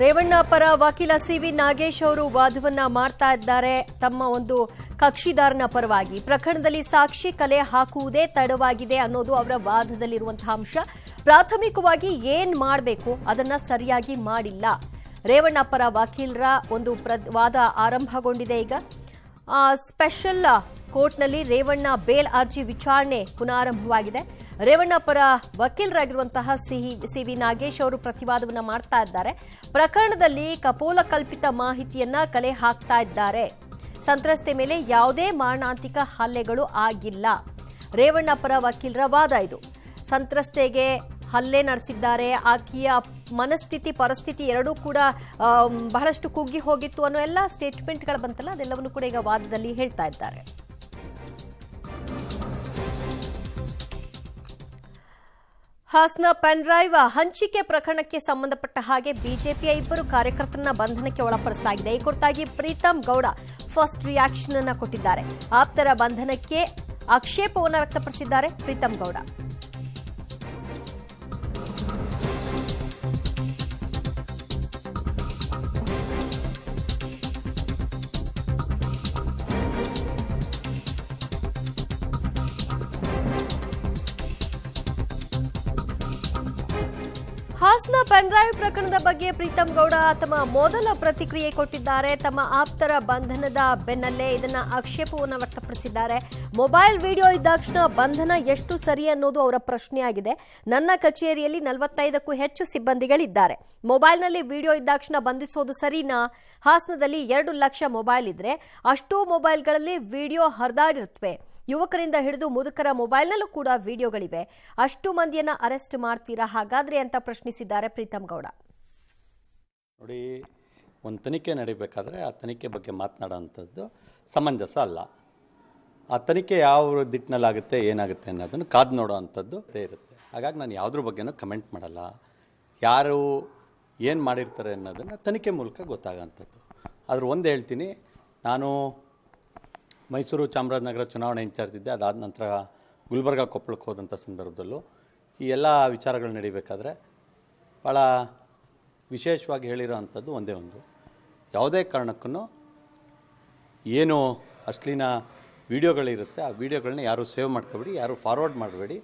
ರೇವಣ್ಣ ಪರ ವಕೀಲ ಸಿವಿ ನಾಗೇಶ್ ಅವರು ವಾದವನ್ನ ಮಾಡ್ತಾ ಇದ್ದಾರೆ ತಮ್ಮ ಒಂದು ಕಕ್ಷಿದಾರನ ಪರವಾಗಿ. ಪ್ರಕರಣದಲ್ಲಿ ಸಾಕ್ಷಿ ಕಲೆ ಹಾಕುವುದೇ ತಡವಾಗಿದೆ ಅನ್ನೋದು ಅವರ ವಾದದಲ್ಲಿರುವಂತಹ ಅಂಶ. ಪ್ರಾಥಮಿಕವಾಗಿ ಏನ್ ಮಾಡಬೇಕು ಅದನ್ನ ಸರಿಯಾಗಿ ಮಾಡಿಲ್ಲ. ರೇವಣ್ಣ ಪರ ವಕೀಲರ ಒಂದು ವಾದ ಆರಂಭಗೊಂಡಿದೆ. ಈಗ ಸ್ಪೆಷಲ್ ಕೋರ್ಟ್ನಲ್ಲಿ ರೇವಣ್ಣ ಬೇಲ್ ಅರ್ಜಿ ವಿಚಾರಣೆ ಪುನಾರಂಭವಾಗಿದೆ. ರೇವಣ್ಣ ಪರ ವಕೀಲರಾಗಿರುವಂತಹ ಸಿವಿ ನಾಗೇಶ್ ಅವರು ಪ್ರತಿವಾದವನ್ನ ಮಾಡ್ತಾ ಇದ್ದಾರೆ. ಪ್ರಕರಣದಲ್ಲಿ ಕಪೋಲಕಲ್ಪಿತ ಮಾಹಿತಿಯನ್ನ ಕಲೆ ಹಾಕ್ತಾ ಇದ್ದಾರೆ. ಸಂತ್ರಸ್ತೆ ಮೇಲೆ ಯಾವುದೇ ಮಾರಣಾಂತಿಕ ಹಲ್ಲೆಗಳು ಆಗಿಲ್ಲ. ರೇವಣ್ಣ ಪರ ವಕೀಲರ ವಾದ ಇದು. ಸಂತ್ರಸ್ತೆಗೆ ಹಲ್ಲೆ ನಡೆಸಿದ್ದಾರೆ, ಆಕೆಯ ಮನಸ್ಥಿತಿ ಪರಿಸ್ಥಿತಿ ಎರಡೂ ಕೂಡ ಬಹಳಷ್ಟು ಕುಗ್ಗಿ ಹೋಗಿತ್ತು ಅನ್ನೋ ಎಲ್ಲ ಸ್ಟೇಟ್ಮೆಂಟ್ಗಳು ಬಂತಲ್ಲ, ಅದೆಲ್ಲವನ್ನು ಕೂಡ ಈಗ ವಾದದಲ್ಲಿ ಹೇಳ್ತಾ ಇದ್ದಾರೆ. ಹಾಸನ ಪೆನ್ ಡ್ರೈವ್ ಹಂಚಿಕೆ ಪ್ರಕರಣಕ್ಕೆ ಸಂಬಂಧಪಟ್ಟ ಹಾಗೆ ಬಿಜೆಪಿಯ ಇಬ್ಬರು ಕಾರ್ಯಕರ್ತರನ್ನ ಬಂಧನಕ್ಕೆ ಒಳಪಡಿಸಲಾಗಿದೆ. ಈ ಕುರಿತಾಗಿ ಪ್ರೀತಂ ಗೌಡ ಫಸ್ಟ್ ರಿಯಾಕ್ಷನ್ ಅನ್ನು ಕೊಟ್ಟಿದ್ದಾರೆ. ಆಪ್ತರ ಬಂಧನಕ್ಕೆ ಆಕ್ಷೇಪವನ್ನು ವ್ಯಕ್ತಪಡಿಸಿದ್ದಾರೆ ಪ್ರೀತಂ ಗೌಡ. ಹಾಸನ ಪೆನ್ ಡ್ರೈವ್ ಪ್ರಕರಣದ ಬಗ್ಗೆ ಪ್ರೀತಂ ಗೌಡ ತಮ್ಮ ಮೊದಲ ಪ್ರತಿಕ್ರಿಯೆ ಕೊಟ್ಟಿದ್ದಾರೆ. ತಮ್ಮ ಆಪ್ತರ ಬಂಧನದ ಬೆನ್ನಲ್ಲೇ ಇದನ್ನ ಆಕ್ಷೇಪವನ್ನು ವ್ಯಕ್ತಪಡಿಸಿದ್ದಾರೆ. ಮೊಬೈಲ್ ವಿಡಿಯೋ ಇದ್ದಾಕ್ಷಣ ಬಂಧನ ಎಷ್ಟು ಸರಿ ಅನ್ನೋದು ಅವರ ಪ್ರಶ್ನೆಯಾಗಿದೆ. ನನ್ನ ಕಚೇರಿಯಲ್ಲಿ 45ಕ್ಕೂ ಹೆಚ್ಚು ಸಿಬ್ಬಂದಿಗಳಿದ್ದಾರೆ. ಮೊಬೈಲ್ನಲ್ಲಿ ವಿಡಿಯೋ ಇದ್ದಾಕ್ಷಣ ಬಂಧಿಸೋದು ಸರಿನಾ? ಹಾಸನದಲ್ಲಿ 2 ಲಕ್ಷ ಮೊಬೈಲ್ ಇದ್ರೆ ಅಷ್ಟೂ ಮೊಬೈಲ್ಗಳಲ್ಲಿ ವಿಡಿಯೋ ಹರಿದಾಡಿರುತ್ತವೆ. ಯುವಕರಿಂದ ಹಿಡಿದು ಮುದುಕರ ಮೊಬೈಲ್ನಲ್ಲೂ ಕೂಡ ವಿಡಿಯೋಗಳಿವೆ. ಅಷ್ಟು ಮಂದಿಯನ್ನ ಅರೆಸ್ಟ್ ಮಾಡ್ತೀರಾ ಹಾಗಾದ್ರೆ ಅಂತ ಪ್ರಶ್ನಿಸಿದ್ದಾರೆ ಪ್ರೀತಂ ಗೌಡ. ನೋಡಿ, ಒಂದು ತನಿಖೆ ನಡೀಬೇಕಾದ್ರೆ ಆ ತನಿಖೆ ಬಗ್ಗೆ ಮಾತನಾಡೋವಂಥದ್ದು ಸಮಂಜಸ ಅಲ್ಲ. ಆ ತನಿಖೆ ಯಾವ ದಿಟ್ಟಿನಲ್ಲಾಗುತ್ತೆ ಏನಾಗುತ್ತೆ ಅನ್ನೋದನ್ನು ಕಾದು ನೋಡೋ ಅಂಥದ್ದು ಇರುತ್ತೆ. ಹಾಗಾಗಿ ನಾನು ಯಾವುದ್ರ ಬಗ್ಗೆನೂ ಕಮೆಂಟ್ ಮಾಡಲ್ಲ. ಯಾರು ಏನು ಮಾಡಿರ್ತಾರೆ ಅನ್ನೋದನ್ನು ತನಿಖೆ ಮೂಲಕ ಗೊತ್ತಾಗೋಂಥದ್ದು. ಆದ್ರೆ ಒಂದು ಹೇಳ್ತೀನಿ, ನಾನು ಮೈಸೂರು ಚಾಮರಾಜನಗರ ಚುನಾವಣೆ ಇನ್ಚಾರ್ಜ್ ಇದ್ದೆ. ಅದಾದ ನಂತರ ಗುಲ್ಬರ್ಗ ಕೊಪ್ಪಳಕ್ಕೆ ಹೋದಂಥ ಸಂದರ್ಭದಲ್ಲೂ ಈ ಎಲ್ಲ ವಿಚಾರಗಳು ನಡೀಬೇಕಾದ್ರೆ ಭಾಳ ವಿಶೇಷವಾಗಿ ಹೇಳಿರೋ ಅಂಥದ್ದು ಒಂದೇ ಒಂದು, ಯಾವುದೇ ಕಾರಣಕ್ಕೂ ಏನು ಅಶ್ಲೀಲ ವಿಡಿಯೋಗಳಿರುತ್ತೆ ಆ ವಿಡಿಯೋಗಳನ್ನ ಯಾರೂ ಸೇವ್ ಮಾಡ್ಕೋಬೇಡಿ, ಯಾರೂ ಫಾರ್ವರ್ಡ್ ಮಾಡಬೇಡಿ.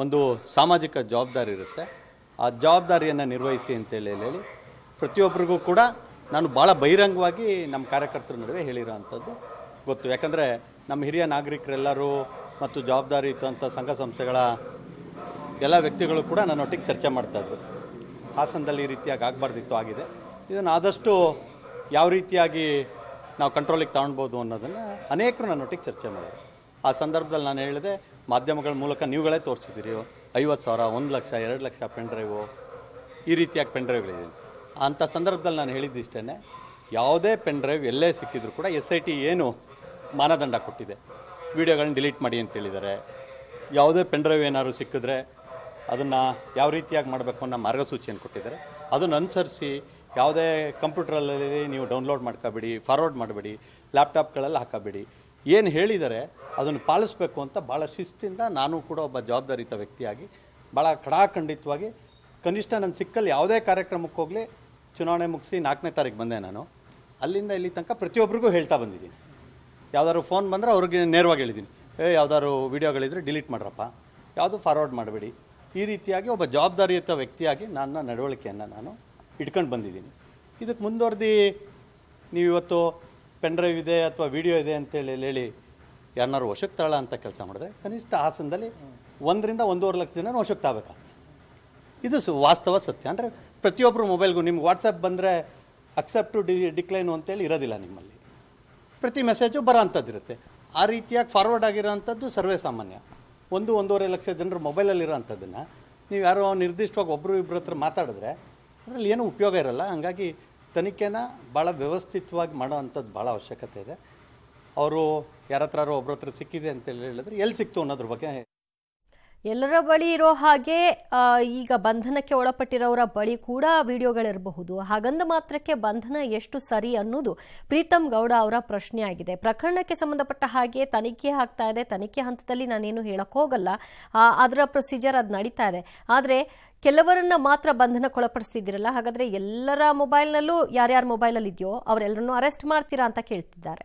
ಒಂದು ಸಾಮಾಜಿಕ ಜವಾಬ್ದಾರಿ ಇರುತ್ತೆ, ಆ ಜವಾಬ್ದಾರಿಯನ್ನು ನಿರ್ವಹಿಸಿ ಅಂತೇಳಿ ಪ್ರತಿಯೊಬ್ಬರಿಗೂ ಕೂಡ ನಾನು ಭಾಳ ಬಹಿರಂಗವಾಗಿ ನಮ್ಮ ಕಾರ್ಯಕರ್ತರ ನಡುವೆ ಹೇಳಿರೋ ಅಂಥದ್ದು ಗೊತ್ತು. ಯಾಕಂದರೆ ನಮ್ಮ ಹಿರಿಯ ನಾಗರಿಕರೆಲ್ಲರೂ ಮತ್ತು ಜವಾಬ್ದಾರಿ ಇದ್ದಂಥ ಸಂಘ ಸಂಸ್ಥೆಗಳ ಎಲ್ಲ ವ್ಯಕ್ತಿಗಳು ಕೂಡ ನನ್ನೊಟ್ಟಿಗೆ ಚರ್ಚೆ ಮಾಡ್ತಾಯಿದ್ರು. ಹಾಸನದಲ್ಲಿ ಈ ರೀತಿಯಾಗಿ ಆಗಬಾರ್ದಿತ್ತು, ಆಗಿದೆ. ಇದನ್ನು ಆದಷ್ಟು ಯಾವ ರೀತಿಯಾಗಿ ನಾವು ಕಂಟ್ರೋಲಿಗೆ ತಗೊಳ್ಬೋದು ಅನ್ನೋದನ್ನು ಅನೇಕರು ನನ್ನೊಟ್ಟಿಗೆ ಚರ್ಚೆ ಮಾಡಿದ್ರು. ಆ ಸಂದರ್ಭದಲ್ಲಿ ನಾನು ಹೇಳಿದೆ, ಮಾಧ್ಯಮಗಳ ಮೂಲಕ ನೀವುಗಳೇ ತೋರಿಸಿದ್ದೀರಿ 50,000, 1 ಲಕ್ಷ, 2 ಲಕ್ಷ ಪೆನ್ ಡ್ರೈವು, ಈ ರೀತಿಯಾಗಿ ಪೆನ್ ಡ್ರೈವ್ಗಳಿದೆ. ಅಂಥ ಸಂದರ್ಭದಲ್ಲಿ ನಾನು ಹೇಳಿದ್ದಿಷ್ಟೇ, ಯಾವುದೇ ಪೆನ್ ಡ್ರೈವ್ ಎಲ್ಲೇ ಸಿಕ್ಕಿದ್ರು ಕೂಡ SIT ಏನು ಮಾನದಂಡ ಕೊಟ್ಟಿದೆ, ವಿಡಿಯೋಗಳನ್ನ ಡಿಲೀಟ್ ಮಾಡಿ ಅಂತ ಹೇಳಿದ್ದಾರೆ. ಯಾವುದೇ ಪೆನ್ ಡ್ರೈವ್ ಏನಾದ್ರು ಸಿಕ್ಕಿದ್ರೆ ಅದನ್ನು ಯಾವ ರೀತಿಯಾಗಿ ಮಾಡಬೇಕು ಅನ್ನೋ ಮಾರ್ಗಸೂಚಿಯನ್ನು ಕೊಟ್ಟಿದ್ದಾರೆ. ಅದನ್ನು ಅನುಸರಿಸಿ ಯಾವುದೇ ಕಂಪ್ಯೂಟ್ರಲ್ಲಿ ನೀವು ಡೌನ್ಲೋಡ್ ಮಾಡ್ಕೋಬೇಡಿ, ಫಾರ್ವರ್ಡ್ ಮಾಡಬೇಡಿ, ಲ್ಯಾಪ್ಟಾಪ್ಗಳಲ್ಲಿ ಹಾಕಬೇಡಿ, ಏನು ಹೇಳಿದ್ದಾರೆ ಅದನ್ನು ಪಾಲಿಸಬೇಕು ಅಂತ ಭಾಳ ಶಿಸ್ತಿಂದ ನಾನು ಕೂಡ ಒಬ್ಬ ಜವಾಬ್ದಾರಿತ ವ್ಯಕ್ತಿಯಾಗಿ ಭಾಳ ಖಡಾಖಂಡಿತವಾಗಿ, ಕನಿಷ್ಠ ನನ್ನ ಸಿಕ್ಕಲ್ಲಿ ಯಾವುದೇ ಕಾರ್ಯಕ್ರಮಕ್ಕೆ ಹೋಗಲಿ, ಚುನಾವಣೆ ಮುಗಿಸಿ 4ನೇ ತಾರೀಕು ಬಂದೆ ನಾನು, ಅಲ್ಲಿಂದ ಇಲ್ಲಿ ತನಕ ಪ್ರತಿಯೊಬ್ಬರಿಗೂ ಹೇಳ್ತಾ ಬಂದಿದ್ದೀನಿ. ಯಾವ್ದಾದ್ರು ಫೋನ್ ಬಂದರೆ ಅವ್ರಿಗೆ ನೇರವಾಗಿ ಹೇಳಿದ್ದೀನಿ, ಯಾವ್ದಾದ್ರು ವೀಡಿಯೋಗಳಿದ್ರೆ ಡಿಲೀಟ್ ಮಾಡ್ರಪ್ಪ, ಯಾವುದು ಫಾರ್ವರ್ಡ್ ಮಾಡಬೇಡಿ. ಈ ರೀತಿಯಾಗಿ ಒಬ್ಬ ಜವಾಬ್ದಾರಿಯುತ ವ್ಯಕ್ತಿಯಾಗಿ ನನ್ನ ನಡವಳಿಕೆಯನ್ನು ನಾನು ಇಟ್ಕೊಂಡು ಬಂದಿದ್ದೀನಿ. ಇದಕ್ಕೆ ಮುಂದುವರೆದು ನೀವು ಇವತ್ತು ಪೆನ್ ಡ್ರೈವ್ ಇದೆ ಅಥವಾ ವಿಡಿಯೋ ಇದೆ ಅಂತೇಳಿ ಯಾರನ್ನಾರು ವಶಕ್ಕೆ ತಗೊಳ್ಳೋ ಅಂತ ಕೆಲಸ ಮಾಡಿದ್ರೆ ಕನಿಷ್ಠ ಹಾಸನದಲ್ಲಿ 1 ರಿಂದ 1.5 ಲಕ್ಷ ಜನ ವಶಕ್ಕೆ ತಗೋಬೇಕಾಗ್ತದೆ. ಇದು ವಾಸ್ತವ ಸತ್ಯ. ಅಂದರೆ ಪ್ರತಿಯೊಬ್ಬರು ಮೊಬೈಲ್ಗೂ ನಿಮ್ಗೆ ವಾಟ್ಸಪ್ ಬಂದರೆ ಅಕ್ಸೆಪ್ಟು ಡಿಕ್ಲೈನು ಅಂತೇಳಿ ಇರೋದಿಲ್ಲ. ನಿಮ್ಮಲ್ಲಿ ಪ್ರತಿ ಮೆಸೇಜು ಬರೋ ಅಂಥದ್ದು ಇರುತ್ತೆ. ಆ ರೀತಿಯಾಗಿ ಫಾರ್ವರ್ಡ್ ಆಗಿರೋ ಅಂಥದ್ದು ಸರ್ವೇ ಸಾಮಾನ್ಯ. 1-1.5 ಲಕ್ಷ ಜನರು ಮೊಬೈಲಲ್ಲಿರೋ ಅಂಥದ್ದನ್ನು ನೀವು ಯಾರೋ ನಿರ್ದಿಷ್ಟವಾಗಿ ಒಬ್ಬರು ಇಬ್ಬರ ಹತ್ರ ಮಾತಾಡಿದ್ರೆ ಅದರಲ್ಲಿ ಏನೂ ಉಪಯೋಗ ಇರೋಲ್ಲ. ಹಾಗಾಗಿ ತನಿಖೆನ ಭಾಳ ವ್ಯವಸ್ಥಿತವಾಗಿ ಮಾಡೋ ಅಂಥದ್ದು ಭಾಳ ಅವಶ್ಯಕತೆ ಇದೆ. ಅವರು ಯಾರ ಹತ್ರ ಒಬ್ಬರ ಹತ್ರ ಸಿಕ್ಕಿದೆ ಅಂತೇಳಿ ಹೇಳಿದ್ರೆ ಎಲ್ಲಿ ಸಿಕ್ತು ಅನ್ನೋದ್ರ ಬಗ್ಗೆ ಎಲ್ಲರ ಬಳಿ ಇರೋ ಹಾಗೆ ಈಗ ಬಂಧನಕ್ಕೆ ಒಳಪಟ್ಟಿರೋರ ಬಳಿ ಕೂಡ ವಿಡಿಯೋಗಳಿರಬಹುದು. ಹಾಗಂದ ಮಾತ್ರಕ್ಕೆ ಬಂಧನ ಎಷ್ಟು ಸರಿ ಅನ್ನೋದು ಪ್ರೀತಮ್ ಗೌಡ ಅವರ ಪ್ರಶ್ನೆ ಆಗಿದೆ. ಪ್ರಕರಣಕ್ಕೆ ಸಂಬಂಧಪಟ್ಟ ಹಾಗೆ ತನಿಖೆ ಆಗ್ತಾ ಇದೆ. ತನಿಖೆ ಹಂತದಲ್ಲಿ ನಾನೇನು ಹೇಳಕ್ ಹೋಗಲ್ಲ, ಅದರ ಪ್ರೊಸೀಜರ್ ಅದು ನಡೀತಾ ಇದೆ. ಆದರೆ ಕೆಲವರನ್ನ ಮಾತ್ರ ಬಂಧನಕ್ಕೊಳಪಡಿಸ್ತಿದ್ದೀರಲ್ಲ, ಹಾಗಾದ್ರೆ ಎಲ್ಲರ ಮೊಬೈಲ್ನಲ್ಲೂ ಯಾರ್ಯಾರ ಮೊಬೈಲಲ್ಲಿ ಇದೆಯೋ ಅವರೆಲ್ಲರನ್ನೂ ಅರೆಸ್ಟ್ ಮಾಡ್ತೀರಾ ಅಂತ ಕೇಳ್ತಿದ್ದಾರೆ.